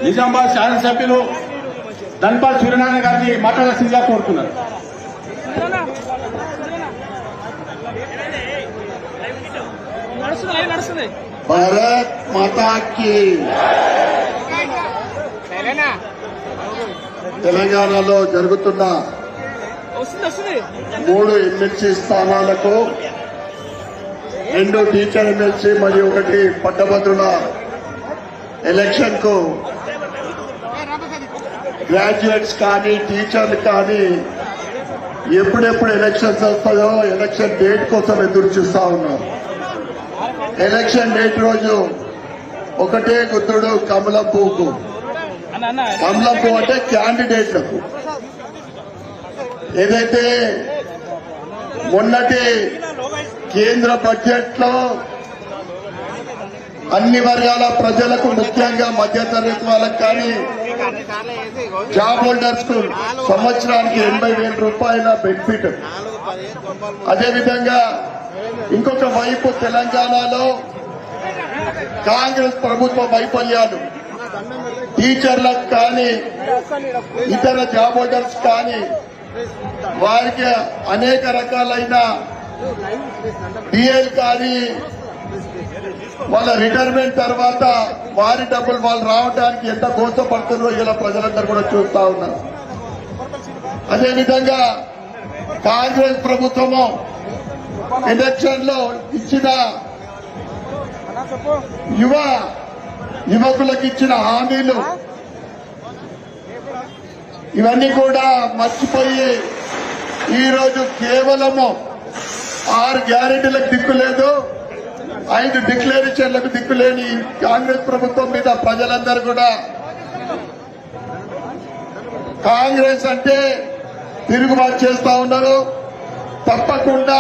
నిజామాబాద్ శాసనసభ్యులు ధన్పాల్ సూర్యనారాయణ గారిని మాట్లాడాల్సిందిగా కోరుతున్నారు. భారత్ మాతా కీ. తెలంగాణలో జరుగుతున్న 3 ఎమ్మెల్సీ స్థానాలకు 2 టీచర్ ఎమ్మెల్సీ మరియు 1 పట్టభద్రుల ఎలక్షన్ కు గ్రాడ్యుయేట్స్ కానీ టీచర్లు కానీ ఎప్పుడెప్పుడు ఎలక్షన్స్ వస్తాయో ఎలక్షన్ డేట్ కోసం ఎదురు చూస్తా ఉన్నారు. ఎలక్షన్ డేట్ రోజు ఒకటే గుర్తుడు కమలం పువ్వుకు. కమలం పువ్వు అంటే క్యాండిడేట్లకు. ఏదైతే మొన్నటి కేంద్ర బడ్జెట్ లో అన్ని వర్గాల ప్రజలకు ముఖ్యంగా మధ్యతరగతి వాళ్ళకు కానీ జాబ్ హోల్డర్స్ కు సంవత్సరానికి 80,000 రూపాయల బెనిఫిట్. అదేవిధంగా ఇంకొక వైపు తెలంగాణలో కాంగ్రెస్ ప్రభుత్వ వైఫల్యాలు టీచర్లకు కానీ ఇతర జాబ్ హోల్డర్స్ కానీ వారికి అనేక రకాలైన డిఎల్ కానీ వాళ్ళ రిటైర్మెంట్ తర్వాత వారి డబ్బులు వాళ్ళు రావడానికి ఎంత గోసపడుతుందో ఇలా ప్రజలందరూ కూడా చూస్తా ఉన్నారు. అదేవిధంగా కాంగ్రెస్ ప్రభుత్వము ఎలక్షన్ లో ఇచ్చిన యువకులకు ఇచ్చిన హామీలు ఇవన్నీ కూడా మర్చిపోయి ఈరోజు కేవలము 6 గ్యారెంటీలకు దిక్కు లేదు, 5 డిక్లరేషన్లకు దిక్కులేని కాంగ్రెస్ ప్రభుత్వం మీద ప్రజలందరూ కూడా కాంగ్రెస్ అంటే తిరుగుబాటు చేస్తా ఉన్నారు. తప్పకుండా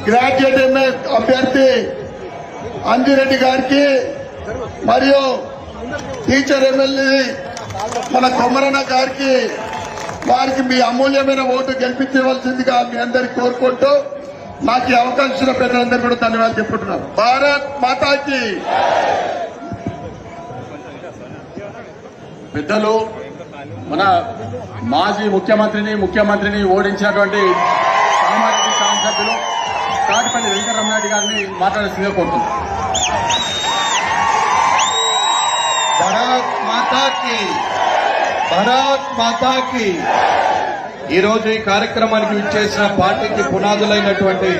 గ్రాడ్యుయేట్ ఎంఏ అభ్యర్థి అంజిరెడ్డి గారికి మరియు టీచర్ ఎమ్మెల్యే మన కొమరన్న గారికి వారికి మీ అమూల్యమైన ఓటు గెలిపించవలసిందిగా మీ అందరికి కోరుకుంటూ నాకు ఈ అవకాశం పెద్దలందరూ కూడా ధన్యవాదాలు చెప్పుకుంటున్నాను. భారత్ మాతాకి. పెద్దలు మన మాజీ ముఖ్యమంత్రిని ఓడించినటువంటి కామారెడ్డి శాసనసభ్యులు తాటిపల్లి వెంకటరమణారెడ్డి గారిని మాట్లాడాల్సిందిగా కోరుతున్నాను. భారత్ మాతాకి. భారత్ మాతాకి. ఈరోజు ఈ కార్యక్రమానికి విచ్చేసిన పార్టీకి పునాదులైనటువంటి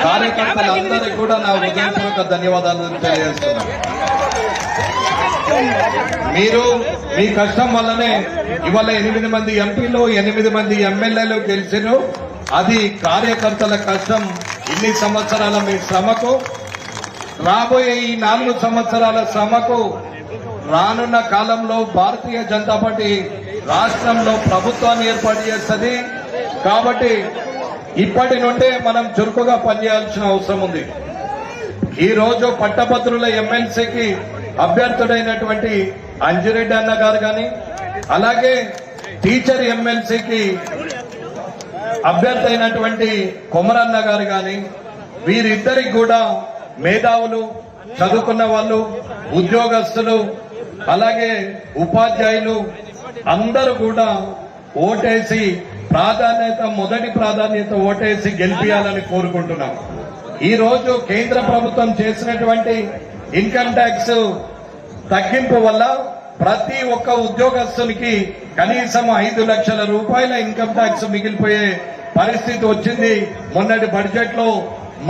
కార్యకర్తలందరికీ కూడా నా హృదయపూర్వక ధన్యవాదాలు తెలియజేస్తున్నాను. మీరు మీ కష్టం వల్లనే ఇవాళ 8 మంది ఎంపీలు 8 మంది ఎమ్మెల్యేలు గెలిచారు. అది కార్యకర్తల కష్టం. ఇన్ని సంవత్సరాల మీ శ్రమకు, రాబోయే ఈ 4 సంవత్సరాల శ్రమకు రానున్న కాలంలో భారతీయ జనతా పార్టీ రాష్ట్రంలో ప్రభుత్వాన్ని ఏర్పాటు చేస్తుంది. కాబట్టి ఇప్పటి నుండే మనం చురుకుగా పనిచేయాల్సిన అవసరం ఉంది. ఈ రోజు పట్టభద్రుల ఎమ్మెల్సీకి అభ్యర్థుడైనటువంటి అంజిరెడ్డి అన్న గారు కానీ, అలాగే టీచర్ ఎమ్మెల్సీకి అభ్యర్థి అయినటువంటి కొమరన్న గారు కానీ, వీరిద్దరికి కూడా మేధావులు, చదువుకున్న వాళ్ళు, ఉద్యోగస్తులు, అలాగే ఉపాధ్యాయులు అందరూ కూడా ఓటేసి మొదటి ప్రాధాన్యత ఓటేసి గెలిపించాలని కోరుకుంటున్నాం. ఈ రోజు కేంద్ర ప్రభుత్వం చేసినటువంటి ఇన్కమ్ ట్యాక్స్ తగ్గింపు వల్ల ప్రతి ఒక్క ఉద్యోగస్తునికి కనీసం 5 లక్షల రూపాయల ఇన్కమ్ ట్యాక్స్ మిగిలిపోయే పరిస్థితి వచ్చింది. మొన్నటి బడ్జెట్ లో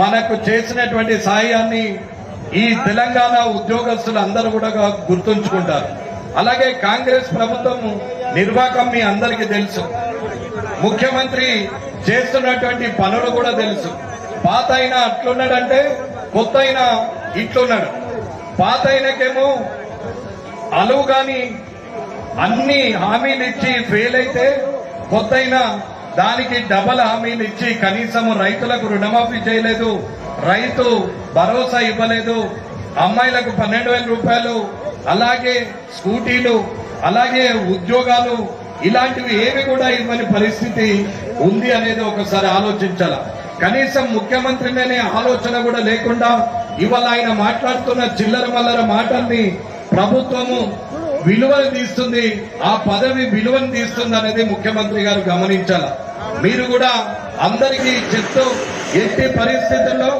మనకు చేసినటువంటి సాయాన్ని ఈ తెలంగాణ ఉద్యోగస్తులు అందరూ కూడా గుర్తుంచుకుంటారు. అలాగే కాంగ్రెస్ ప్రభుత్వం నిర్వాహకం మీ అందరికీ తెలుసు. ముఖ్యమంత్రి చేస్తున్నటువంటి పనులు కూడా తెలుసు. పాత అయినా అట్లున్నాడంటే కొత్త అయినా ఇట్లున్నాడు. పాత అయినకేమో అలువు గాని అన్ని హామీలు ఇచ్చి ఫెయిల్ అయితే, కొత్త అయినా దానికి డబల్ హామీలు ఇచ్చి కనీసం రైతులకు రుణమాఫీ చేయలేదు, రైతు భరోసా ఇవ్వలేదు, అమ్మాయిలకు 12,000 రూపాయలు, అలాగే స్కూటీలు, అలాగే ఉద్యోగాలు, ఇలాంటివి ఏవి కూడా ఇవ్వని పరిస్థితి ఉంది అనేది ఒకసారి ఆలోచించాల. కనీసం ముఖ్యమంత్రినే ఆలోచన కూడా లేకుండా ఇవాళ ఆయన మాట్లాడుతున్న చిల్లర మల్లర మాటల్ని ప్రభుత్వము విలువను తీస్తుంది, ఆ పదవి విలువను తీస్తుంది అనేది ముఖ్యమంత్రి గారు గమనించాల. మీరు కూడా అందరికీ చెప్తూ ఎట్టి పరిస్థితుల్లో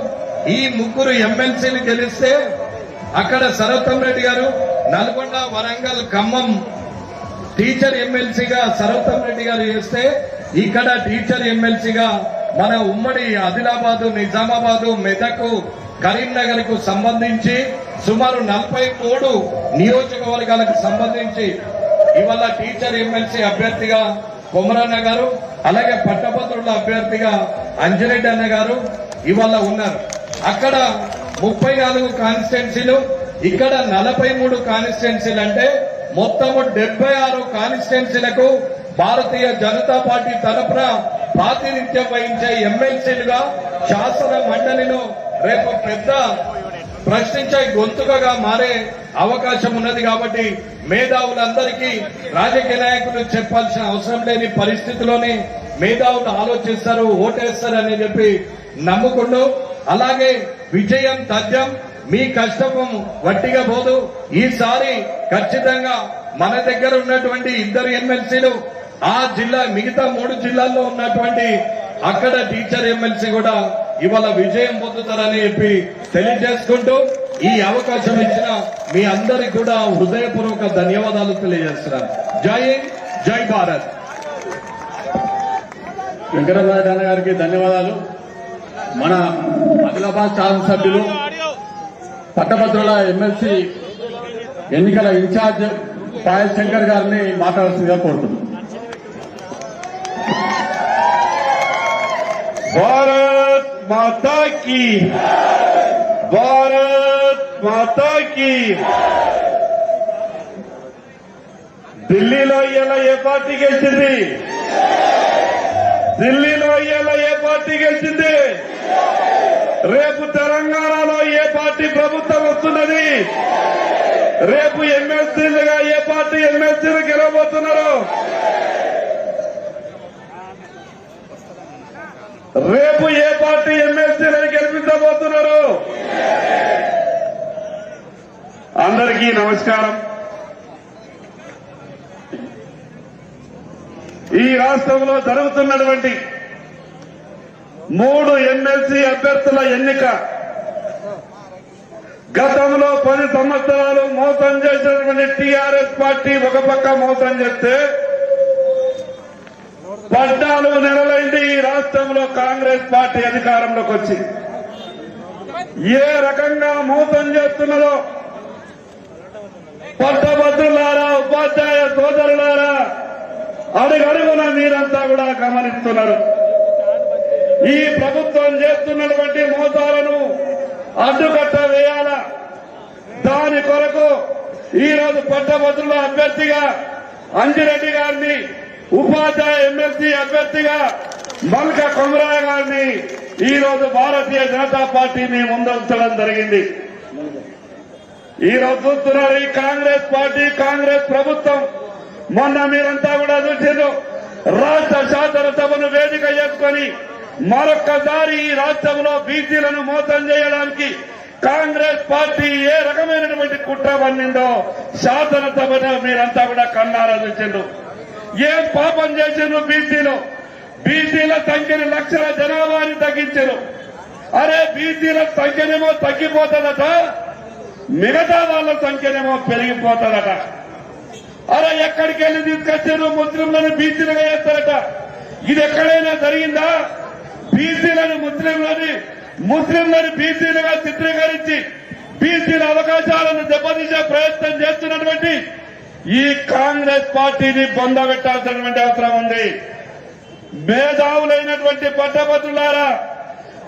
ఈ ముగ్గురు ఎమ్మెల్సీలు గెలిస్తే అక్కడ సరోత్తం రెడ్డి గారు నల్గొండ, వరంగల్, ఖమ్మం టీచర్ ఎమ్మెల్సీగా సరోత్తం రెడ్డి గారు చేస్తే ఇక్కడ టీచర్ ఎమ్మెల్సీగా మన ఉమ్మడి ఆదిలాబాదు, నిజామాబాదు, మెదక్, కరీంనగర్ కు సంబంధించి సుమారు 43 నియోజకవర్గాలకు సంబంధించి ఇవాళ టీచర్ ఎమ్మెల్సీ అభ్యర్థిగా కొమరన్న గారు, అలాగే పట్టభద్రుల అభ్యర్థిగా అంజిరెడ్డి అన్న గారు ఇవాళ ఉన్నారు. అక్కడ 34 కాన్స్టిట్యున్సీలు, ఇక్కడ 43 కాన్స్టిట్యున్సీలు అంటే మొత్తము 76 కాన్స్టిట్యున్సీలకు భారతీయ జనతా పార్టీ తరఫున ప్రాతినిధ్యం వహించే ఎమ్మెల్సీలుగా శాసన మండలిలో రేపు పెద్ద ప్రశ్నించే గొంతుకగా మారే అవకాశం ఉన్నది. కాబట్టి మేధావులందరికీ రాజకీయ నాయకులు చెప్పాల్సిన అవసరం లేని పరిస్థితిలోనే మేధావులు ఆలోచిస్తారు, ఓటేస్తారు అని చెప్పి నమ్ముకుంటూ, అలాగే విజయం తథ్యం, మీ కష్టము వట్టిగా పోదు. ఈసారి ఖచ్చితంగా మన దగ్గర ఉన్నటువంటి 2 ఎమ్మెల్సీలు ఆ జిల్లా మిగతా 3 జిల్లాల్లో ఉన్నటువంటి అక్కడ టీచర్ ఎమ్మెల్సీ కూడా ఇవాళ విజయం పొందుతారని చెప్పి తెలియజేసుకుంటూ ఈ అవకాశం ఇచ్చిన మీ అందరికి కూడా హృదయపూర్వక ధన్యవాదాలు తెలియజేస్తున్నాను. జై హింద్, జై భారత్. వెంకటరామరెడ్డి గారికి ధన్యవాదాలు. మన ఆదిలాబాద్ శాసనసభ్యులు పట్టభద్రుల ఎమ్మెల్సీ ఎన్నికల ఇన్ఛార్జ్ పాయల్ శంకర్ గారిని మాట్లాడాల్సిందిగా కోరుతున్నాం. భారత్ మాతా కీ, భారత్ మాతా కీ. ఢిల్లీలో ఇవాళ ఏ పార్టీ గెలిచింది? ఢిల్లీలో ఇవాళ ఏ పార్టీ గెలిచింది? రేపు తెలంగాణలో ఏ పార్టీ ప్రభుత్వం వస్తున్నది? రేపు ఎమ్మెల్సీలుగా ఏ పార్టీ ఎమ్మెల్సీలు గెలవబోతున్నారు? రేపు ఏ పార్టీ ఎమ్మెల్సీలను గెలిపించబోతున్నారు? అందరికీ నమస్కారం. ఈ రాష్ట్రంలో జరుగుతున్నటువంటి 3 ఎమ్మెల్సీ అభ్యర్థుల ఎన్నిక గతంలో 10 సంవత్సరాలు మోసం చేసినటువంటి టీఆర్ఎస్ పార్టీ ఒక పక్క మోసం చేస్తే 14 నెలలైంది ఈ రాష్ట్రంలో కాంగ్రెస్ పార్టీ అధికారంలోకి వచ్చి. ఏ రకంగా మోసం చేస్తున్నదో పట్టభద్రులారా, ఉపాధ్యాయ సోదరులారా, అడుగడుగున మీరంతా కూడా గమనిస్తున్నారు. ఈ ప్రభుత్వం చేస్తున్నటువంటి మోసాలను అడ్డుకట్ట వేయాల. దాని కొరకు ఈరోజు పట్టభద్రుల అభ్యర్థిగా అంజిరెడ్డి గారిని, ఉపాధ్యాయ ఎమ్మెల్సీ అభ్యర్థిగా మల్క కొమరయ్య గారిని ఈరోజు భారతీయ జనతా పార్టీని ముందుంచడం జరిగింది. ఈరోజు చూస్తున్నారు ఈ కాంగ్రెస్ పార్టీ, కాంగ్రెస్ ప్రభుత్వం. మొన్న మీరంతా కూడా చూసారు, రాష్ట్ర శాసనసభను వేదిక చేసుకుని మరొక్కసారి ఈ రాష్ట్రంలో బీసీలను మోసం చేయడానికి కాంగ్రెస్ పార్టీ ఏ రకమైనటువంటి కుట్ర పన్నిందో శాసనసభను మీరంతా కూడా కన్నారా చూసిండ్రు. ఏం పాపం చేసిండ్రు బీసీలు? బీసీల సంఖ్యని లక్షల జనాభాని తగ్గించారు. అరే బీసీల సంఖ్యనేమో తగ్గిపోతుందట, మిగతా వాళ్ళ సంఖ్యనేమో పెరిగిపోతుందట. అరే ఎక్కడికి వెళ్ళి తీసుకొచ్చారు? ముస్లింలను బీసీలుగా చేస్తారట. ఇది ఎక్కడైనా జరిగిందా? బీసీలను ముస్లింలను బీసీలుగా చిత్రీకరించి బీసీల అవకాశాలను దెబ్బతీసే ప్రయత్నం చేస్తున్నటువంటి ఈ కాంగ్రెస్ పార్టీని పొందబెట్టాల్సినటువంటి అవసరం ఉంది. మేధావులైనటువంటి పట్టభద్రులారా,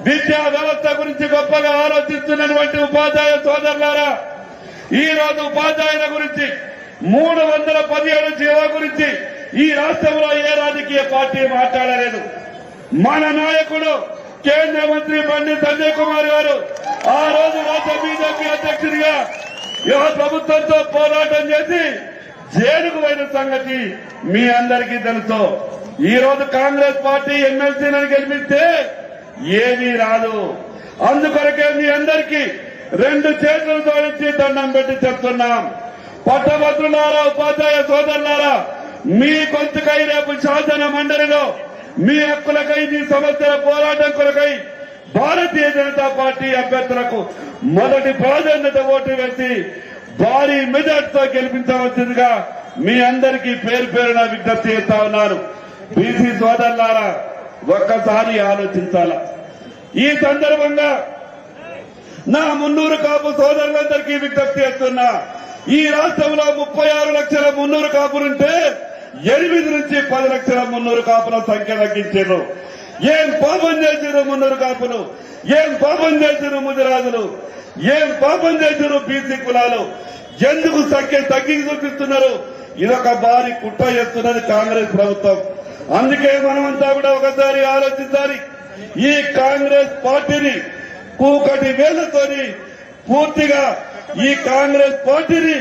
విద్యా వ్యవస్థ గురించి గొప్పగా ఆలోచిస్తున్నటువంటి ఉపాధ్యాయ సోదరులారా, ఈ రోజు ఉపాధ్యాయుల గురించి 317 జీవో గురించి ఈ రాష్ట్రంలో ఏ రాజకీయ పార్టీ మాట్లాడలేదు. మన నాయకుడు కేంద్ర మంత్రి బండి సంజయ్ కుమార్ గారు ఆ రోజు రాష్ట్ర బీజేపీ అధ్యక్షుడిగా ప్రభుత్వంతో పోరాటం చేసి జైలుకు పోయిన సంగతి మీ అందరికీ తెలుసు. ఈ రోజు కాంగ్రెస్ పార్టీ ఎమ్మెల్సీలను గెలిపిస్తే ఏమీ రాదు. అందుకొరకే మీ అందరికీ రెండు చేతులు జోడించి దండం పెట్టి చెప్తున్నాం. పట్టభద్రులారా, ఉపాధ్యాయ సోదరులారా, మీ గొంతుకై రేపు శాసన మండలిలో మీ హక్కులకై, మీ సమస్యల పోరాటం కొరకై భారతీయ జనతా పార్టీ అభ్యర్థులకు మొదటి ప్రాధాన్యత ఓటు వేసి భారీ మెజార్టీతో గెలిపించవలసిందిగా మీ అందరికీ పేరు పేరున విజ్ఞప్తి చేస్తా ఉన్నారు. బీసీ సోదరులారా, ఒక్కసారి ఆలోచించాల. ఈ సందర్భంగా నా మున్నూరు కాపు సోదరులందరికీ విజ్ఞప్తి చేస్తున్నా. ఈ రాష్ట్రంలో 36 లక్షల మున్నూరు కాపులుంటే 8 నుంచి 10 లక్షల మున్నూరు కాపుల సంఖ్య తగ్గించారు. ఏం పాపం చేశారు మున్నూరు కాపులు? ఏం పాపం చేశారు ముదిరాజులు? ఏం పాపం చేశారు బీసీ కులాలు? ఎందుకు సంఖ్య తగ్గించి చూపిస్తున్నారు? ఇదొక భారీ కుట్ర చేస్తున్నది కాంగ్రెస్ ప్రభుత్వం. అందుకే మనమంతా కూడా ఒకసారి ఆలోచించాలి. ఈ కాంగ్రెస్ పార్టీని కూకటి వేలతోని పూర్తిగా ఈ కాంగ్రెస్ పార్టీని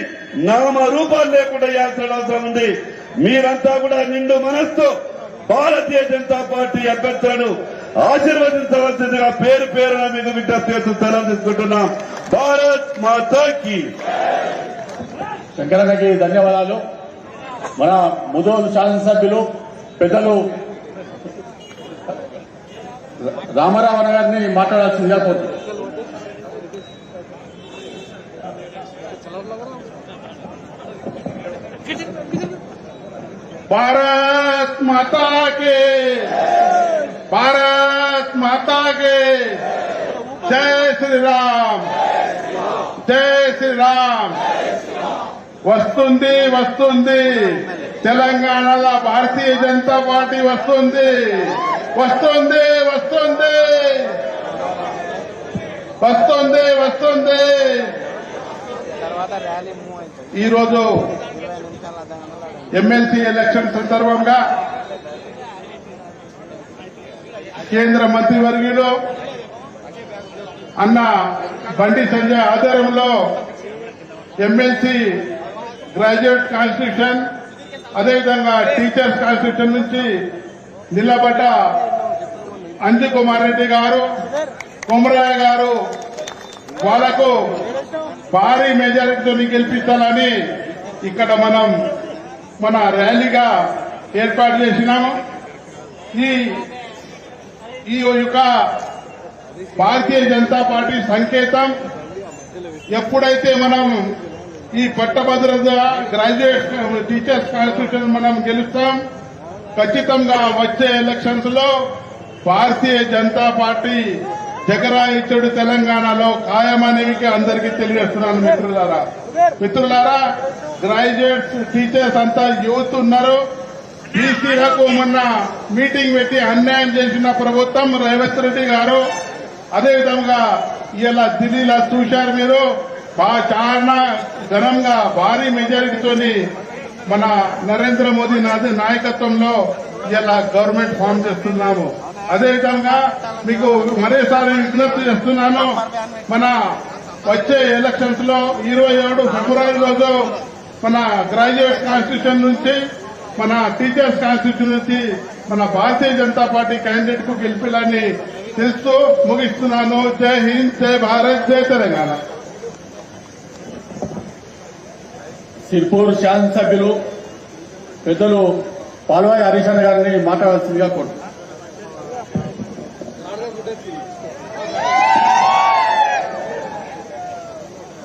నామరూపాలు లేకుండా చేయాల్సిన అవసరం ఉంది. మీరంతా కూడా నిండు మనస్సు భారతీయ జనతా పార్టీ అభ్యర్థులను ఆశీర్వదించవలసిందిగా పేరు పేరున మీకు విజ్ఞప్తి చేస్తూ సెలవు తీసుకుంటున్నాం. భారత్ మాతాకి. శంకరన్నకి ధన్యవాదాలు. మన ముదోలు శాసనసభ్యులు పెద్దలు రామారావు గారిని మాట్లాడాల్సిందిగా కోరుతున్నాను. भारत माता के, भारत माता के, जय श्री राम, जय श्री राम. వస్తుంది వస్తుంది తెలంగాణలో భారతీయ జనతా పార్టీ వస్తుంది వస్తుంది వస్తుంది వస్తుంది వస్తుంది. ఈరోజు ఎమ్మెల్సీ ఎలక్షన్ సందర్భంగా కేంద్ర మంత్రివర్యులు అన్న బండి సంజయ్ ఆధ్వర్యంలో ఎమ్మెల్సీ గ్రాడ్యుయేట్ కాన్స్టిట్యూషన్ అదేవిధంగా టీచర్స్ కాన్స్టిట్యూషన్ నుంచి నిలబడ్డ అంజు కుమార్ రెడ్డి గారు, కొమరయ్య గారు వాళ్లకు భారీ మెజారిటీతో గెలిపించాలని ఇక్కడ మనం మన ర్యాలీగా ఏర్పాటు చేసినాము. ఈ యొక్క భారతీయ జనతా పార్టీ సంకేతం ఎప్పుడైతే మనం ఈ పట్టభద్రత గ్రాడ్యుయేట్ టీచర్స్ కాన్స్టిట్యూషన్ మనం గెలుస్తాం, ఖచ్చితంగా వచ్చే ఎలక్షన్స్ లో భారతీయ జనతా పార్టీ జగరాయిచ్చుడు తెలంగాణలో ఖాయమనేవి అందరికీ తెలియజేస్తున్నాను. మిత్రులారా, గ్రాడ్యుయేట్స్ టీచర్స్ అంతా యూత్ ఉన్నారు. బీసీలకు మొన్న మీటింగ్ పెట్టి అన్యాయం చేసిన ప్రభుత్వం రేవంత్ రెడ్డి గారు. అదేవిధంగా ఇలా ఢిల్లీలో చూశారు మీరు, చాలా ఘనంగా భారీ మెజారిటీతోని మన నరేంద్ర మోదీ నాయకత్వంలో ఇలా గవర్నమెంట్ ఫామ్ చేస్తున్నాము. అదేవిధంగా మీకు మరోసారి విజ్ఞప్తి చేస్తున్నాను, మన వచ్చే ఎలక్షన్స్ లో 27 ఫిబ్రవరి రోజు మన గ్రాడ్యుయేట్ కాన్స్టిట్యూషన్ నుంచి మన టీచర్స్ కాన్స్టిట్యూషన్ నుంచి మన భారతీయ జనతా పార్టీ క్యాండిడేట్ కు గెలిపాలని తెలుస్తూ ముగిస్తున్నాను. జై హింద్, జై భారత్, జై తెలంగాణ. సిర్పూర్ శాసనసభ్యులు పెద్దలు పాల్వాయి హరీష్ అన్న గారిని మాట్లాడాల్సిందిగా కోరుతున్నాను.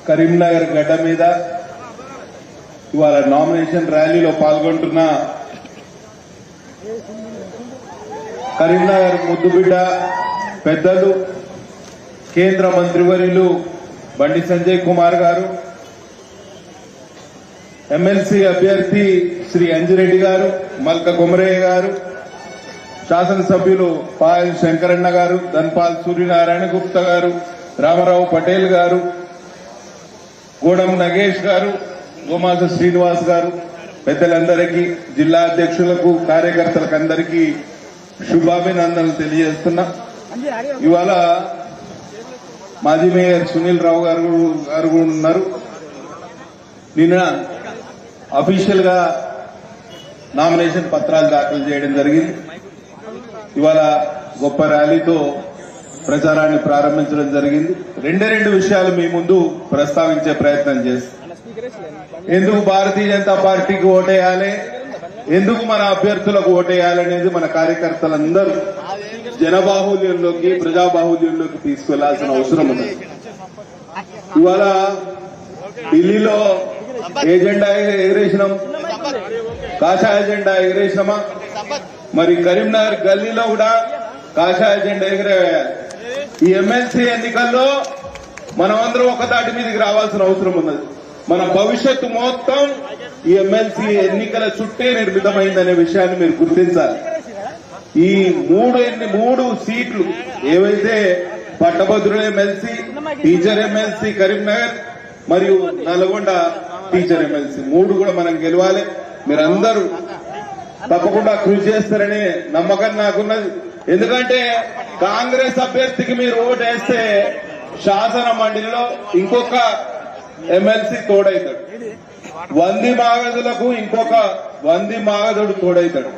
కరీంనగర్ గడ్డ మీద ఇవాళ నామినేషన్ ర్యాలీలో పాల్గొంటున్న కరీంనగర్ ముద్దుబిడ్డ పెద్దలు కేంద్ర మంత్రివర్యులు బండి సంజయ్ కుమార్ గారు, ఎమ్మెల్సీ అభ్యర్థి శ్రీ అంజిరెడ్డి గారు, మల్క కొమరయ్య గారు, శాసనసభ్యులు పాయల్ శంకరన్న గారు, ధన్పాల్ సూర్యనారాయణ గుప్తా గారు, రామారావు పటేల్ గారు, గూడెం నగేష్ గారు, గోమాస శ్రీనివాస్ గారు, పెద్దలందరికీ, జిల్లా అధ్యక్షులకు, కార్యకర్తలకు అందరికీ శుభాభినందనలు తెలియజేస్తున్నా. ఇవాళ మాజీ మేయర్ సునీల్ రావు గారు ఉన్నారు. నిన్న అఫీషియల్ గా నామినేషన్ పత్రాలు దాఖలు చేయడం జరిగింది. ఇవాళ గొప్ప ర్యాలీతో ప్రచారాన్ని ప్రారంభించడం జరిగింది. రెండు విషయాలు మీ ముందు ప్రస్తావించే ప్రయత్నం చేస్తాం. ఎందుకు భారతీయ జనతా పార్టీకి ఓటేయాలి, ఎందుకు మన అభ్యర్థులకు ఓటేయాలి అనేది మన కార్యకర్తలందరూ జనబాహుల్యంలోకి ప్రజాబాహుల్యంలోకి తీసుకెళ్లాల్సిన అవసరం ఉంది. ఇవాళ ఢిల్లీలో ఏజెండా ఎగరేసినాం, కాషాయ జెండా ఎగరేసినామా, మరి కరీంనగర్ గల్లీలో కూడా కాషాయ జెండా ఎగరేయాలి. ఈ ఎమ్మెల్సీ ఎన్నికల్లో మనమందరం ఒక దాటి మీదకి రావాల్సిన అవసరం ఉన్నది. మన భవిష్యత్తు మొత్తం ఈ ఎమ్మెల్సీ ఎన్నికల చుట్టే నిర్మితమైందనే విషయాన్ని మీరు గుర్తించాలి. ఈ మూడు సీట్లు ఏవైతే పట్టభద్రుల ఎమ్మెల్సీ, టీచర్ ఎమ్మెల్సీ కరీంనగర్ మరియు నల్గొండ టీచర్ ఎమ్మెల్సీ మూడు కూడా మనం గెలవాలి. మీరందరూ తప్పకుండా కృషి చేస్తారనే నమ్మకం నాకున్నది. ఎందుకంటే కాంగ్రెస్ అభ్యర్థికి మీరు ఓటేస్తే శాసన మండలిలో ఇంకొక ఎమ్మెల్సీ తోడైతాడు, వంది మాగదులకు ఇంకొక వంది మాగదుడు తోడైతాడు,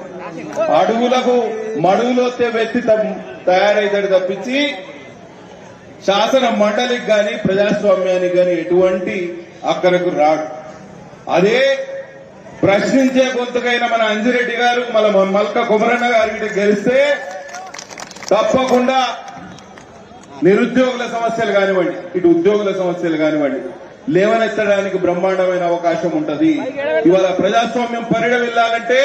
అడుగులకు మడుగులొత్తే వ్యక్తి తయారైతాడు తప్పించి శాసన మండలికి గాని ప్రజాస్వామ్యానికి గాని ఎటువంటి అక్కడకు రాడు. అదే ప్రశ్నించే గొంతుకైన మన అంజిరెడ్డి గారు మన మల్క కుమరన్న గారికి గెలిస్తే తప్పకుండా నిరుద్యోగుల సమస్యలు కానివ్వండి, ఇటు ఉద్యోగుల సమస్యలు కానివ్వండి లేవనెత్తడానికి బ్రహ్మాండమైన అవకాశం ఉంటది. ఇవాళ ప్రజాస్వామ్యం పరిడవిల్లాలంటే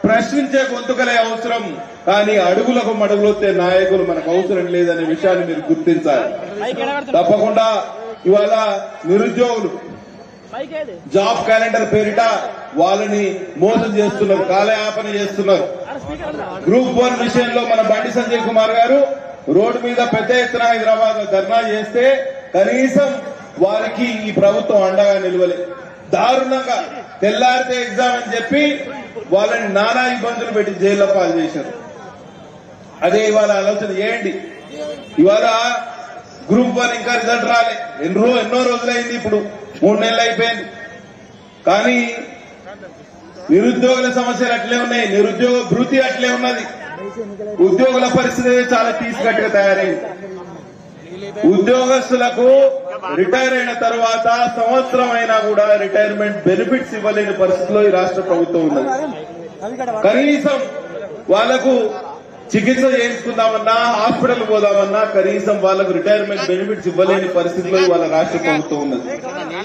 ప్రశ్నించే గొంతుకలే అవసరం, కానీ అడుగులకు మడుగులొత్తే నాయకులు మనకు అవసరం లేదనే విషయాన్ని మీరు గుర్తించాలి. తప్పకుండా ఇవాళ నిరుద్యోగులు జాబ్ క్యాలెండర్ పేరిట వాళ్ళని మోసం చేస్తున్నారు, కాలయాపన చేస్తున్నారు. గ్రూప్ 1 విషయంలో మన బండి సంజయ్ కుమార్ గారు రోడ్డు మీద పెద్ద ఎత్తున హైదరాబాద్ ధర్నా చేస్తే కనీసం వారికి ఈ ప్రభుత్వం అండగా నిలవలేదు. దారుణంగా తెల్లారితే ఎగ్జామ్ అని చెప్పి వాళ్ళని నానా ఇబ్బందులు పెట్టి జైల్లో పాలు చేశారు. అదే ఇవాళ ఆలోచన చేయండి. ఇవాళ గ్రూప్ 1 ఇంకా రిజల్ట్ రాలే, ఎన్నో రోజులైంది, ఇప్పుడు 3 నెలలు అయిపోయింది. కానీ నిరుద్యోగుల సమస్యలు అట్లే ఉన్నాయి, నిరుద్యోగ భృతి అట్లే ఉన్నది, ఉద్యోగుల పరిస్థితి చాలా తీసుకట్టుగా తయారైంది. ఉద్యోగస్తులకు రిటైర్ అయిన తర్వాత సంవత్సరం అయినా కూడా రిటైర్మెంట్ బెనిఫిట్స్ ఇవ్వలేని పరిస్థితిలో ఈ రాష్ట్ర ప్రభుత్వం ఉన్నది. కనీసం వాళ్లకు చికిత్స చేయించుకుందామన్నా, హాస్పిటల్ పోదామన్నా కనీసం వాళ్లకు రిటైర్మెంట్ బెనిఫిట్స్ ఇవ్వలేని పరిస్థితిలో వాళ్ళ రాష్ట్ర ప్రభుత్వం ఉన్నది.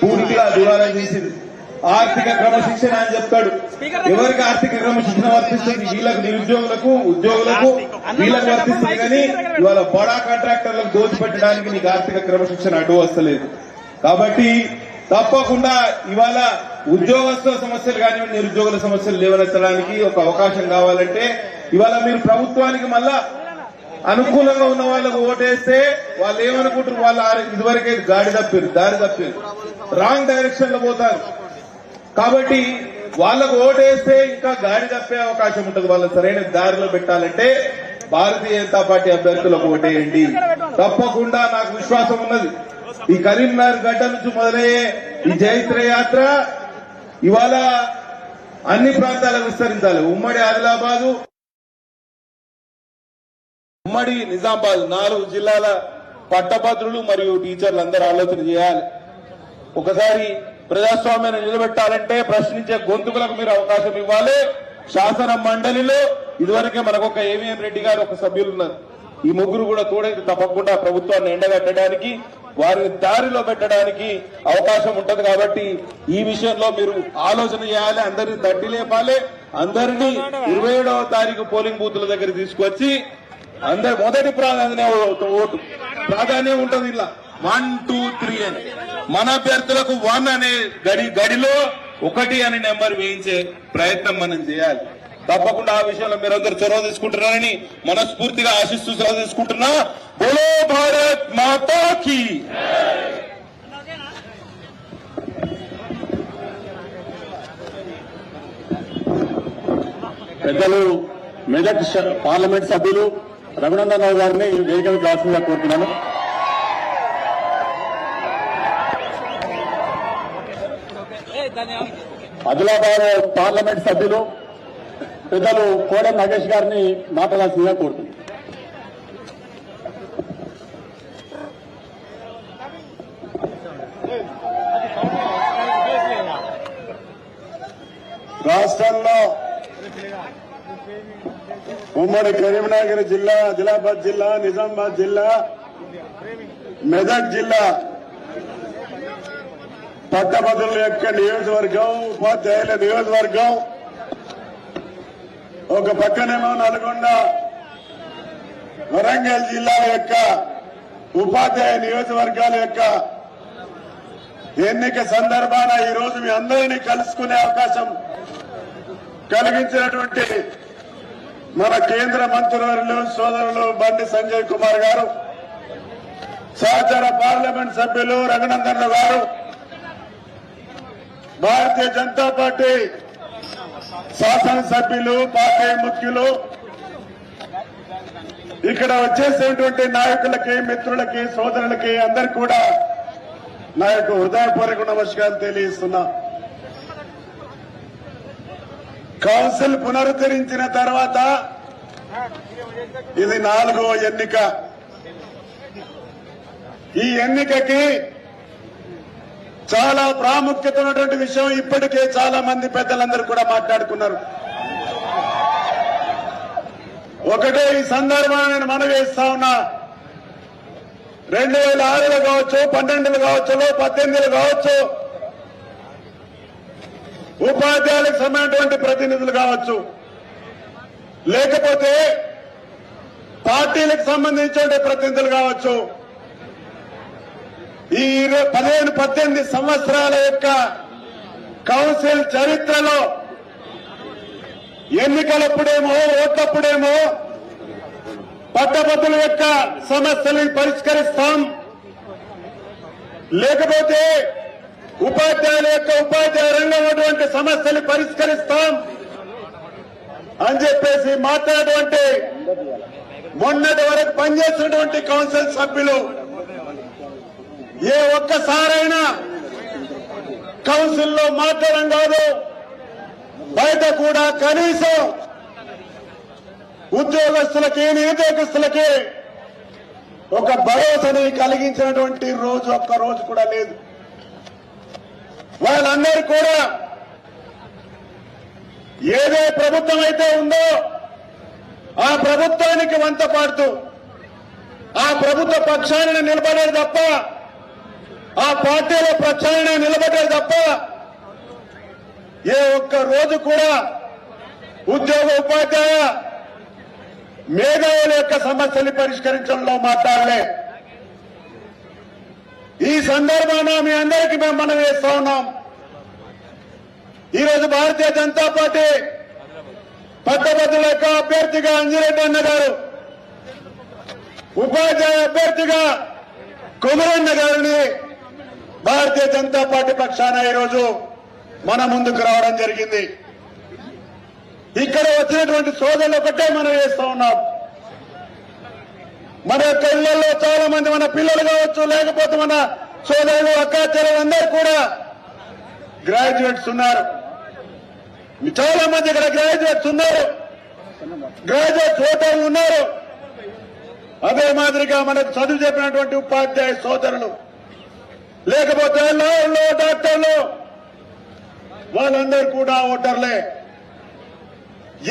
పూర్తిగా దివాలా తీసింది. ఆర్థిక క్రమశిక్షణ అని చెప్తాడు, ఎవరికి ఆర్థిక క్రమశిక్షణ వర్తిస్తుంది? వీళ్ళకు, నిరుద్యోగులకు, ఉద్యోగులకు వీళ్ళకు వర్తిస్తుంది. కానీ ఇవాళ బడా కాంట్రాక్టర్లకు దోచిపెట్టడానికి నీకు ఆర్థిక క్రమశిక్షణ అడ్డు వస్తలేదు. కాబట్టి తప్పకుండా ఇవాళ ఉద్యోగస్తుల సమస్యలు కానివ్వండి, నిరుద్యోగుల సమస్యలు లేవనెత్తడానికి ఒక అవకాశం కావాలంటే ఇవాళ మీరు ప్రభుత్వానికి మళ్ళా అనుకూలంగా ఉన్న వాళ్ళకు ఓటేస్తే వాళ్ళు ఏమనుకుంటారు? వాళ్ళు ఇదివరకే దారి తప్పారు, రాంగ్ డైరెక్షన్ లో పోతారు. కాబట్టి వాళ్లకు ఓటేస్తే ఇంకా గాడి తప్పే అవకాశం ఉంటుంది. వాళ్ళ సరైన దారిలో పెట్టాలంటే భారతీయ జనతా పార్టీ అభ్యర్థులకు ఓటేయండి. తప్పకుండా నాకు విశ్వాసం ఉన్నది. ఈ కరీంనగర్ గడ్డ నుంచి మొదలయ్యే ఈ జైత్ర యాత్ర ఇవాళ అన్ని ప్రాంతాలకు విస్తరించాలి. ఉమ్మడి ఆదిలాబాదు, ఉమ్మడి నిజామాబాద్ 4 జిల్లాల పట్టభద్రులు మరియు టీచర్లు అందరూ ఆలోచన చేయాలి. ఒకసారి ప్రజాస్వామ్యాన్ని నిలబెట్టాలంటే ప్రశ్నించే గొంతుకులకు మీరు అవకాశం ఇవ్వాలి. శాసన మండలిలో ఇదివరకే మనకు ఒక ఏవిఎం రెడ్డి గారు ఒక సభ్యులు ఉన్నారు. ఈ ముగ్గురు కూడా తోడైతే తప్పకుండా ప్రభుత్వాన్ని ఎండగట్టడానికి, వారిని దారిలో పెట్టడానికి అవకాశం ఉంటది. కాబట్టి ఈ విషయంలో మీరు ఆలోచన చేయాలి, అందరినీ తట్టి లేపాలి. అందరినీ 27వ తారీఖు పోలింగ్ బూత్ల దగ్గర తీసుకొచ్చి అందరి మొదటి ఓటు ప్రాధాన్యం ఉంటుంది. ఇలా 1, 2, 3 అని మన అభ్యర్థులకు 1 అనే గడిలో 1 అని నెంబర్ వేయించే ప్రయత్నం మనం చేయాలి. తప్పకుండా ఆ విషయంలో మీరందరూ చొరవ తీసుకుంటున్నారని మనస్ఫూర్తిగా ఆశిస్తూ సెలవు తీసుకుంటున్నా. బోలో భారత్ మాతాకి. పెద్దలు మెదక్ పార్లమెంట్ సభ్యులు రఘునందన్ రావు గారిని వేదికకు రావాల్సిందిగా కోరుతున్నాను. ఆదిలాబాద్ పార్లమెంట్ సభ్యులు పెద్దలు కోడెం నాగేష్ గారిని మాట్లాడాల్సిందిగా కోరుతున్నాను. రాష్ట్రంలో ఉమ్మడి కరీంనగర్ జిల్లా, ఆదిలాబాద్ జిల్లా, నిజామాబాద్ జిల్లా, మెదక్ జిల్లా పట్టభద్రుల యొక్క నియోజకవర్గం, ఉపాధ్యాయుల నియోజకవర్గం, ఒక పక్కనేమో నల్గొండ, వరంగల్ జిల్లా యొక్క ఉపాధ్యాయ నియోజకవర్గాల యొక్క ఎన్నిక సందర్భాన ఈ రోజు మీ అందరినీ కలుసుకునే అవకాశం కలిగించినటువంటి మన కేంద్ర మంత్రివర్యులు సోదరులు బండి సంజయ్ కుమార్ గారు, సహచర పార్లమెంట్ సభ్యులు రఘునందన్ గారు, భారతీయ జనతా పార్టీ శాసనసభ్యులు, పార్టీ ముఖ్యులు, ఇక్కడ వచ్చేసేటువంటి నాయకులకి, మిత్రులకి, సోదరులకి అందరికి కూడా నా యొక్క హృదయపూర్వక నమస్కారాలు తెలియజేస్తున్నా. కౌన్సిల్ పునరుద్ధరించిన తర్వాత ఇది 4వ ఎన్నిక. ఈ ఎన్నికకి చాలా ప్రాముఖ్యత ఉన్నటువంటి విషయం ఇప్పటికే చాలా మంది పెద్దలందరూ కూడా మాట్లాడుకున్నారు. ఒకటే ఈ సందర్భాన్ని నేను మనవి చేస్తా ఉన్నా, 2006లో కావచ్చు, 12లో కావచ్చు, 18లో కావచ్చు, ఉపాధ్యాయులకు సంబంధించినటువంటి ప్రతినిధులు కావచ్చు, లేకపోతే పార్టీలకు సంబంధించిన ప్రతినిధులు కావచ్చు, ఈ 15-18 సంవత్సరాల యొక్క కౌన్సిల్ చరిత్రలో ఎన్నికలప్పుడేమో, ఓట్లప్పుడేమో పట్టభద్రుల యొక్క సమస్యలను పరిష్కరిస్తాం, లేకపోతే ఉపాధ్యాయుల యొక్క ఉపాధ్యాయ రంగంలో ఉన్నటువంటి సమస్యలు పరిష్కరిస్తాం అని చెప్పేసి మాట్లాడేటువంటి మొన్నటి వరకు పనిచేసినటువంటి కౌన్సిల్ సభ్యులు ఏ ఒక్కసారైనా కౌన్సిల్లో మాట్లాడడం కాదు, బయట కూడా కనీసం ఉద్యోగస్తులకి, నిరుద్యోగస్తులకి ఒక భరోసాని కలిగించినటువంటి రోజు ఒక్క రోజు కూడా లేదు. వాళ్ళందరూ కూడా ఏదే ప్రభుత్వం అయితే ఉందో ఆ ప్రభుత్వానికి వంత పాడుతూ ఆ ప్రభుత్వ పక్షాన్ని నిలబడేది తప్ప, ఆ పార్టీల పక్షాన్ని నిలబడేది తప్ప ఏ ఒక్క రోజు కూడా ఉద్యోగ, ఉపాధ్యాయ, మేధావుల యొక్క సమస్యలు పరిష్కరించడంలో మాట్లాడలే. ఈ సందర్భాన మీ అందరికీ మేము మనం వేస్తా ఉన్నాం. ఈరోజు భారతీయ జనతా పార్టీ పట్టభద్రుల యొక్క అభ్యర్థిగా అంజిరెడ్డి అన్న గారు, ఉపాధ్యాయ అభ్యర్థిగా కుమరన్న గారిని భారతీయ జనతా పార్టీ పక్షాన ఈరోజు మన ముందుకు రావడం జరిగింది. ఇక్కడ వచ్చినటువంటి సోదరులు ఒకటే మనం వేస్తా ఉన్నాం. మన యొక్క ఇళ్లలో చాలా మంది మన పిల్లలు కావచ్చు, లేకపోతే మన సోదరులు, అక్కా చెల్లెలందరూ కూడా గ్రాడ్యుయేట్స్ ఉన్నారు. చాలా మంది ఇక్కడ గ్రాడ్యుయేట్స్ ఉన్నారు, గ్రాడ్యుయేట్ ఓటర్లు ఉన్నారు. అదే మాదిరిగా మనకు చదువు చెప్పినటువంటి ఉపాధ్యాయ సోదరులు, లేకపోతే లాయర్లు, డాక్టర్లు, వాళ్ళందరూ కూడా ఓటర్లే.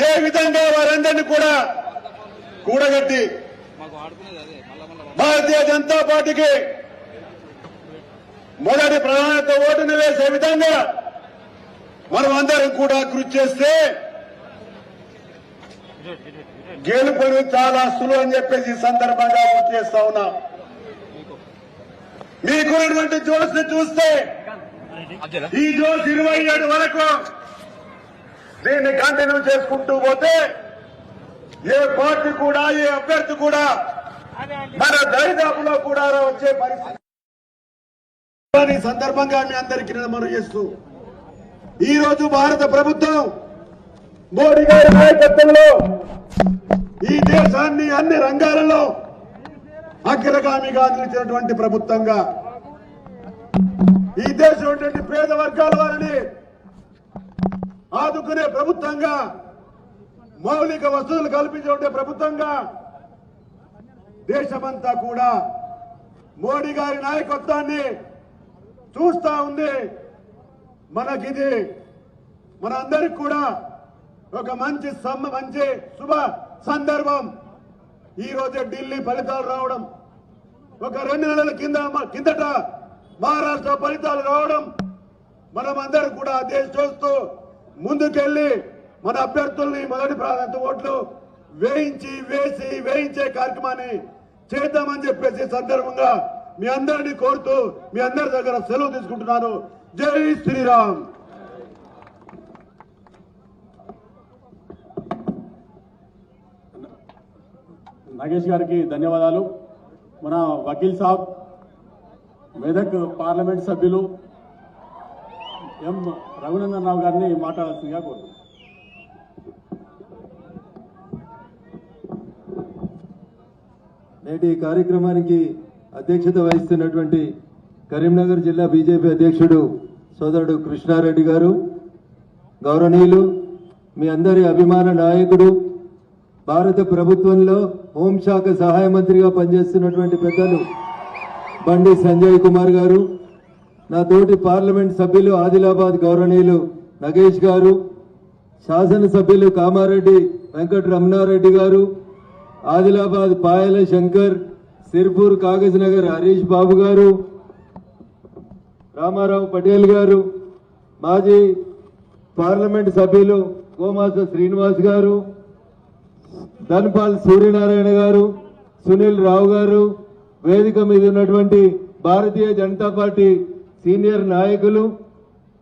ఏ విధంగా వారందరినీ కూడా కూడగట్టి భారతీయ జనతా పార్టీకి మొదటి ప్రాధాన్యత ఓటును వేసే విధంగా మనం అందరం కూడా కృషి చేస్తే గెలుపుని చాలా సులువు అని చెప్పేసి ఈ సందర్భంగా గుర్తు చేస్తా ఉన్నా. మీకున్నటువంటి జోష్ని చూస్తే ఈ జోష్ 27 వరకు దీన్ని కంటిన్యూ చేసుకుంటూ పోతే ఏ పార్టీ కూడా, ఏ అభ్యర్థి కూడా మన దరిదాపులో కూడా వచ్చే పరిస్థితి. ఈ సందర్భంగా మీ అందరికీ మనం చేస్తూ ఈ రోజు భారత ప్రభుత్వం మోడీ గారి నాయకత్వంలో ఈ దేశాన్ని అన్ని రంగాలలో అగ్రగామిగా నిలిచినటువంటి ప్రభుత్వంగా, ఈ దేశంలో పేద వర్గాల వారిని ఆదుకునే ప్రభుత్వంగా, మౌలిక వసతులు కల్పించే ప్రభుత్వంగా దేశమంతా కూడా మోడీ గారి నాయకత్వాన్ని చూస్తా ఉంది. మనకిది మన అందరికి కూడా ఒక మంచి శుభ సందర్భం. ఈ రోజే ఢిల్లీ ఫలితాలు రావడం, ఒక 2 నెలల కిందట మహారాష్ట్ర ఫలితాలు రావడం, మనం అందరం కూడా అదే చూస్తూ ముందుకెళ్లి మన అభ్యర్థుల్ని మొదటి ప్రాధాన్యత ఓట్లు వేయించే కార్యక్రమాన్ని చేద్దామని చెప్పేసి సందర్భంగా మీ అందరినీ కోరుతూ మీ అందరి దగ్గర సెలవు తీసుకుంటున్నాను. జై శ్రీరామ్. నాగేష్ గారికి ధన్యవాదాలు. మన వకీల్ సాబ్ మెదక్ పార్లమెంట్ సభ్యులు ఎం రఘునందన్ రావు గారిని మాట్లాడాల్సిందిగా కోరుతున్నాను. నేటి ఈ కార్యక్రమానికి అధ్యక్షత వహిస్తున్నటువంటి కరీంనగర్ జిల్లా బీజేపీ అధ్యక్షుడు సోదరుడు కృష్ణారెడ్డి గారు, గౌరవనీయులు మీ అందరి అభిమాన నాయకుడు, భారత ప్రభుత్వంలో హోంశాఖ సహాయ మంత్రిగా పనిచేస్తున్నటువంటి పెద్దలు బండి సంజయ్ కుమార్ గారు, నా తోటి పార్లమెంట్ సభ్యులు ఆదిలాబాద్ గౌరవనీయులు నగేష్ గారు, శాసనసభ్యులు కామారెడ్డి వెంకట రమణారెడ్డి గారు, ఆదిలాబాద్ పాయల శంకర్, సిర్పూర్ కాగజ్ నగర్ హరీష్ బాబు గారు, రామారావు పటేల్ గారు, మాజీ పార్లమెంట్ సభ్యులు గోమాస శ్రీనివాస్ గారు, ధన్పాల్ సూర్యనారాయణ గారు, సునీల్ రావు గారు, వేదిక మీద ఉన్నటువంటి భారతీయ జనతా పార్టీ సీనియర్ నాయకులు,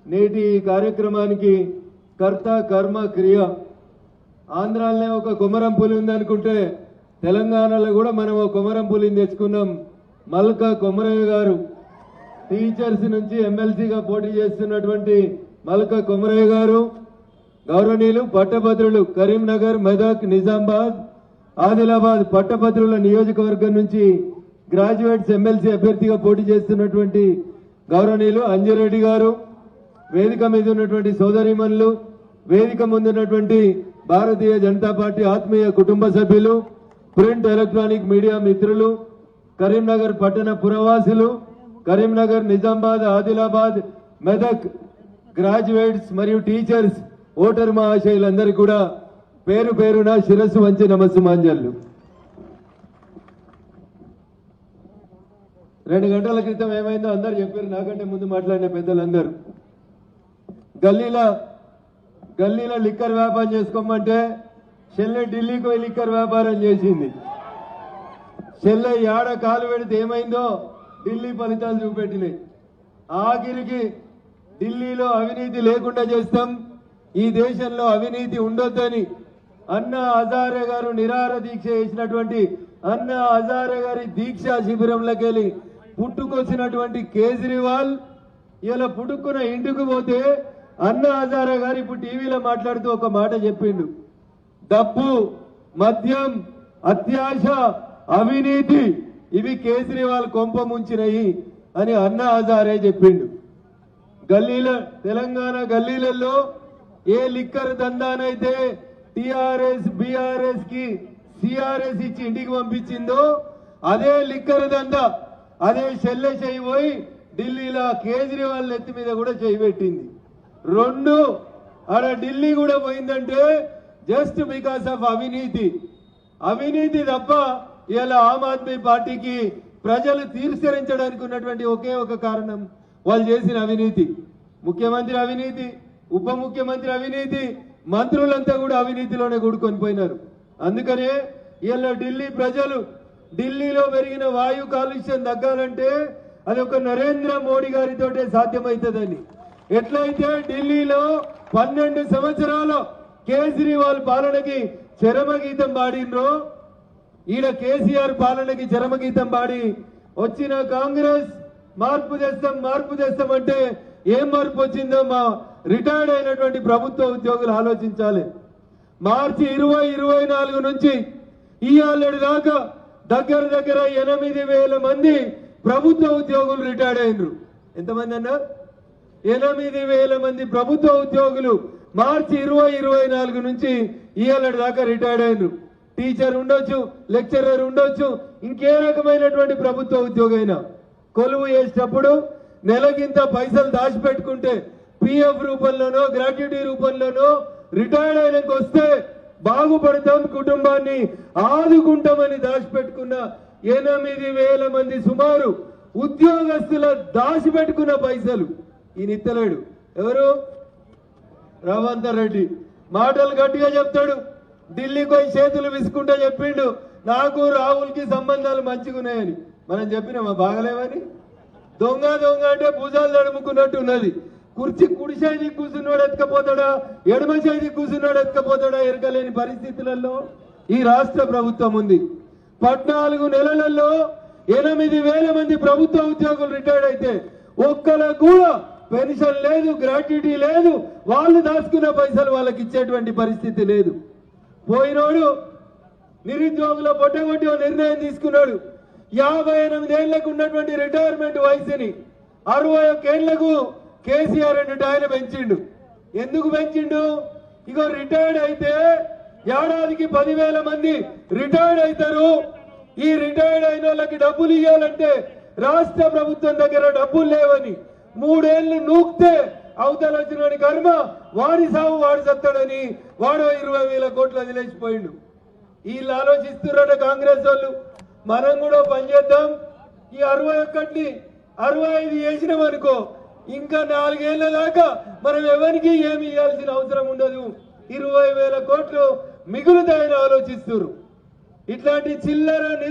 నేటి ఈ కార్యక్రమానికి కర్త కర్మ క్రియ. ఆంధ్రాలోనే ఒక కొమరం పులి ఉందనుకుంటే తెలంగాణలో కూడా మనం ఒక కొమరం పులిని తెచ్చుకున్నాం. మల్కా కొమరయ్య గారు టీచర్స్ నుంచి ఎమ్మెల్సీగా పోటీ చేస్తున్నటువంటి మల్కా కొమరయ్య గారు, గౌరవనీయులు పట్టభద్రులు కరీంనగర్, మెదక్, నిజామాబాద్, ఆదిలాబాద్ పట్టభద్రుల నియోజకవర్గం నుంచి గ్రాడ్యుయేట్స్ ఎమ్మెల్సీ అభ్యర్థిగా పోటీ చేస్తున్నటువంటి గౌరవనీయులు అంజిరెడ్డి గారు, వేదిక మీద ఉన్నటువంటి సోదరిమణులు, వేదిక ముందున్నటువంటి భారతీయ జనతా పార్టీ ఆత్మీయ కుటుంబ సభ్యులు, ప్రింట్ ఎలక్ట్రానిక్ మీడియా మిత్రులు, కరీంనగర్ పట్టణ పురవాసులు, కరీంనగర్, నిజామాబాద్, ఆదిలాబాద్, మెదక్ గ్రాడ్యుయేట్స్ మరియు టీచర్స్, ఓటర్ మహాశయులందరికీ కూడా పేరు పేరున శిరస్సు వంచి నమస్సుమాంజలు. 2 గంటల క్రితం ఏమైందో అందరు చెప్పారు, నాకంటే ముందు మాట్లాడిన పెద్దలందరూ. గల్లీలో లిక్కర్ వ్యాపారం చేసుకోమంటే చెల్లె ఢిల్లీకి పోయి లిక్కర్ వ్యాపారం చేసింది. చెల్లె ఏడ కాలు పెడితే ఏమైందో ఢిల్లీ ఫలితాలు చూపెట్టినాయి. ఆఖరికి ఢిల్లీలో అవినీతి లేకుండా చేస్తాం, ఈ దేశంలో అవినీతి ఉండొద్దని అన్నా హజారే గారు నిరాహార దీక్ష చేసినటువంటి అన్నా హజారే గారి దీక్షా శిబిరంలోకి వెళ్ళి పుట్టుకొచ్చినటువంటి కేజ్రీవాల్ ఇలా పుట్టుకున్న ఇంటికి పోతే అన్నా హజారే గారు ఇప్పుడు టీవీలో మాట్లాడుతూ ఒక మాట చెప్పిండు, డబ్బు, మద్యం, అత్యాశ, అవినీతి ఇవి కేజ్రీవాల్ కొంప ముంచినాయి అని అన్నా హజారే చెప్పిండు. తెలంగాణ గల్లీలలో ఏ లిక్కర్ దందానైతే టిఆర్ఎస్ బిఆర్ఎస్ కి సిఆర్ఎస్ ఇచ్చి ఇంటికి పంపించిందో అదే లిక్కర్ దందా అదే చెల్లె చేయి పోయి ఢిల్లీలో కేజ్రీవాల్ నెత్తి మీద కూడా చేయి పెట్టింది. 2 ఆడ ఢిల్లీ కూడా పోయిందంటే జస్ట్ బికాస్ ఆఫ్ అవినీతి తప్ప ఇలా ఆమ్ ఆద్మీ పార్టీకి ప్రజలు తిరస్కరించడానికి ఉన్నటువంటి ఒకే ఒక కారణం వాళ్ళు చేసిన అవినీతి. ముఖ్యమంత్రి అవినీతి, ఉప ముఖ్యమంత్రి అవినీతి, మంత్రులంతా కూడా అవినీతిలోనే కూడుకొని పోయినారు. అందుకనే ఇలా ఢిల్లీ ప్రజలు ఢిల్లీలో పెరిగిన వాయు కాలుష్యం తగ్గాలంటే అది ఒక నరేంద్ర మోడీ గారితోటే సాధ్యమవుతుందని. ఎట్లయితే ఢిల్లీలో 12 సంవత్సరాలు కేజ్రీవాల్ పాలనకి చరమగీతం పాడినరో ఈడ కేసీఆర్ పాలనకి చరమగీతం పాడి వచ్చిన కాంగ్రెస్ మార్పు తెస్తాం అంటే ఏం మార్పు వచ్చిందో మా రిటైర్డ్ అయినటువంటి ప్రభుత్వ ఉద్యోగులు ఆలోచించాలి. మార్చి 2024 నుంచి ఇవాళ దాకా దగ్గర 8,000 మంది ప్రభుత్వ ఉద్యోగులు రిటైర్డ్ అయినరు. ఎంతమంది అన్నారు? 8,000 మంది ప్రభుత్వ ఉద్యోగులు మార్చి 2024 నుంచి ఇవాళ దాకా రిటైర్డ్ అయినరు. టీచర్ ఉండొచ్చు, లెక్చరర్ ఉండొచ్చు, ఇంకే రకమైనటువంటి ప్రభుత్వ ఉద్యోగైనా కొలువు చేసేటప్పుడు నెలకింత పైసలు దాచిపెట్టుకుంటే పిఎఫ్ రూపంలోనో గ్రాట్యుటీ రూపంలోనో రిటైర్డ్ అయినాక వస్తే బాగుపడతాం, కుటుంబాన్ని ఆదుకుంటామని దాచిపెట్టుకున్న 8,000 మంది సుమారు ఉద్యోగస్తుల దాచిపెట్టుకున్న పైసలు ఈయన ఇత్తలేడు. ఎవరు? రేవంత్ రెడ్డి మాటలు గట్టిగా చెప్తాడు, ఢిల్లీకి పోయి చేతులు విసుకుంటే చెప్పిండు నాకు రాహుల్కి సంబంధాలు మంచిగున్నాయని. మనం చెప్పినామా బాగలేవని? దొంగ దొంగ అంటే భుజాలు నడుముకున్నట్టు ఉన్నది. కుర్చీ కుడి చేతి కూర్చున్నాడు ఎత్తుకపోతాడా, ఎడమ చేతి కూర్చున్నాడు ఎత్తుకపోతాడా ఎరకలేని పరిస్థితులలో ఈ రాష్ట్ర ప్రభుత్వం ఉంది. 14 నెలలలో 8,000 మంది ప్రభుత్వ ఉద్యోగులు రిటైర్డ్ అయితే ఒక్కలకు కూడా పెన్షన్ లేదు, గ్రాట్యుటీ లేదు, వాళ్ళు దాచుకున్న పైసలు వాళ్ళకి ఇచ్చేటువంటి పరిస్థితి లేదు. పోయినోడు నిరుద్యోగుల పొట్టగొట్టి నిర్ణయం తీసుకున్నాడు. 58 ఏళ్లకు ఉన్నటువంటి రిటైర్మెంట్ వయసుని 61 ఏళ్లకు కేసీఆర్ అన్నట్టు ఆయన పెంచిండు. ఎందుకు పెంచిండు? ఇగో రిటైర్డ్ అయితే ఏడాదికి 10,000 మంది రిటైర్డ్ అవుతారు. ఈ రిటైర్డ్ అయిన వాళ్ళకి డబ్బులు ఇవ్వాలంటే రాష్ట్ర ప్రభుత్వం దగ్గర డబ్బులు లేవని 3 ఏళ్లు నూక్తే అవతల వచ్చిన కర్మ వాడి సాగు వాడు చస్తాడని వాడు 20,000 కోట్లు వదిలేసిపోయిండు. వీళ్ళు ఆలోచిస్తున్నారట కాంగ్రెస్ వాళ్ళు, మనం కూడా పనిచేద్దాం, ఈ 61ని 65 చేసినాం అనుకో ఇంకా 4 ఏళ్ల దాకా మనం ఎవరికి ఏమి ఇవ్వాల్సిన అవసరం ఉండదు, 20,000 కోట్లు మిగులుతాయని ఆలోచిస్తున్నారు. ఇట్లాంటి చిల్లర